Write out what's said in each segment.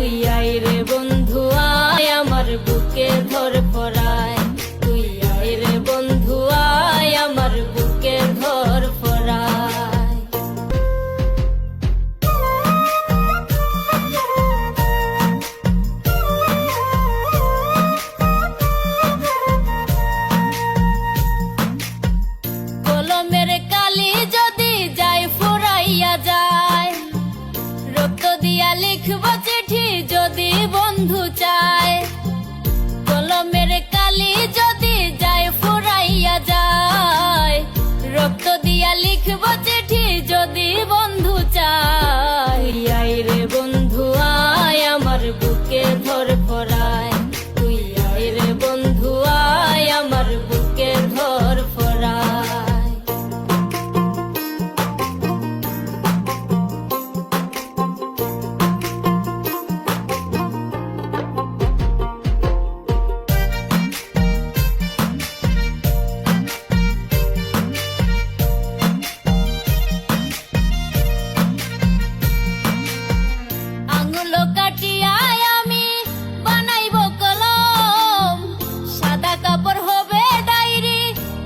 তুই আয় রে বন্ধু আয় আমার বুকে ধর পরায়, তুই আয় রে বন্ধু আয় আমার বুকে ধর পরায়। কলমের কালি যদি যায় ফুরাইয়া যায়, রক্ত দিয়া লিখব চিঠি যদি বন্ধু চায়। কলমের কালি যদি যায় ফুরাইয়া যায়, রক্ত দিয়া লিখব চিঠি যদি বন্ধু চায়। তুই আয় রে বন্ধু আয় আমার বুকে ধর পরায়, তুই আয় রে বন্ধু আয় আমার বুকে ধর পরায়। কাটিয়ায় আমি বানাইব কলম, সাদা কাপড় হবে ডায়েরি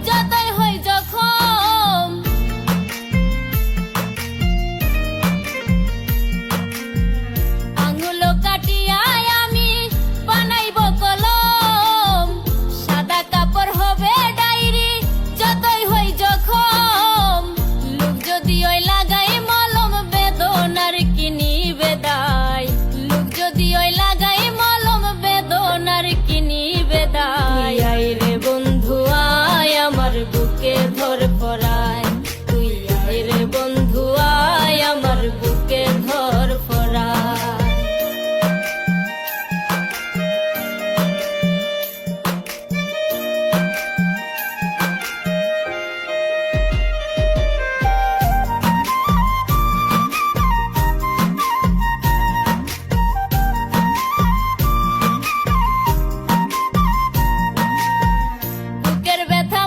যতই হই জখম। আঙুল কাটিয়ায় আমি বানাইব কলম, সাদা কাপড় হবে ডায়েরি যতই হই জখম। লোক যদি ওই লাগাই মলম বেদনার কিনি বেদায়, যদি ওই লাগাই মলম বেদনার কিনি বেদায়। তুই আয় রে বন্ধু আয় আমার বুকে ধর পরায়, তুই আয় রে বন্ধু আয় আমার বুকে ধর পরায়।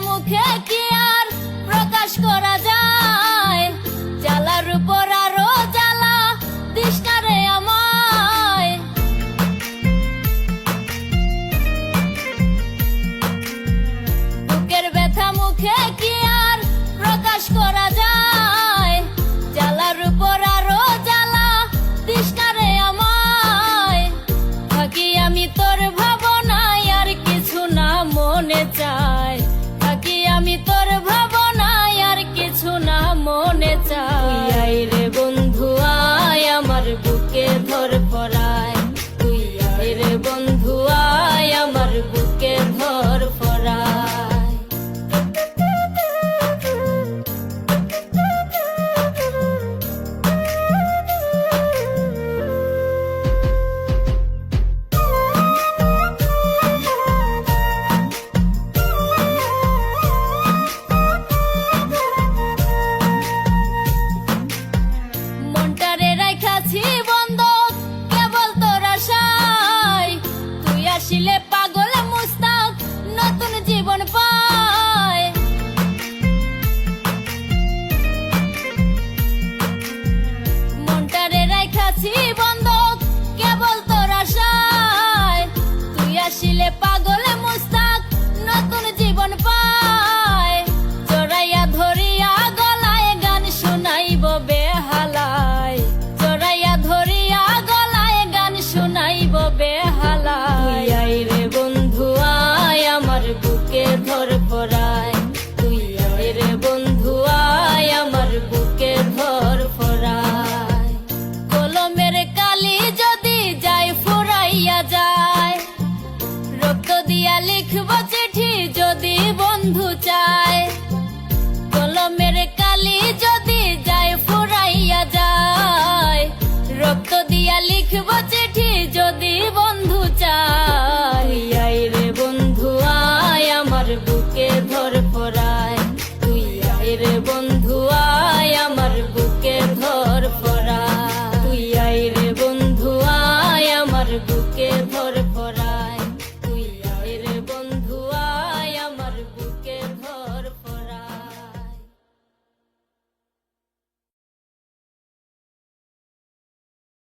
মুখে কি আর প্রকাশ করা যায়, জ্বালার উপর আরো জ্বালা তৃষ্ণারে আমায়। বুকের ব্যথা মুখে কি আর প্রকাশ করা যায়, জ্বালার উপর আরো জ্বালা তৃষ্ণারে আমায়। থাকি আমি তোর ভাবনায় আর কিছু না মনে চাই, আমি তোর ভাবনায় আর কিছু না মনে চাই। তুই আয় রে বন্ধু আয় আমার বুকে ধর পরায়, তুই আয় রে বন্ধু আয় আমার বুকে ধর পরায়। আসিলে পাগল মুস্তাক নতুন জীবন পায়। মনটারে রাখাছি বন্ধক কেবল তোর আশায়, তুই আসিলে পাগল মুস্তাক নতুন জীবন পায়। জড়াইয়া ধরিয়া গলায় গান শুনাইব বেহালায়, জড়াইয়া ধরিয়া গলায় গান শুনাইব বেহালায়। তুই আয় রে বন্ধু আয় আমার বুকে ধর পরায়, তুই আয় রে বন্ধু আয় আমার বুকে ধর পরায়। কলমের কালি যদি যায় ফুরাইয়া যায়, রক্ত দিয়া লিখব চিঠি যদি বন্ধু চায়। কলমের কালি যদি যায় ফুরাইয়া যায়, রক্ত দিয়া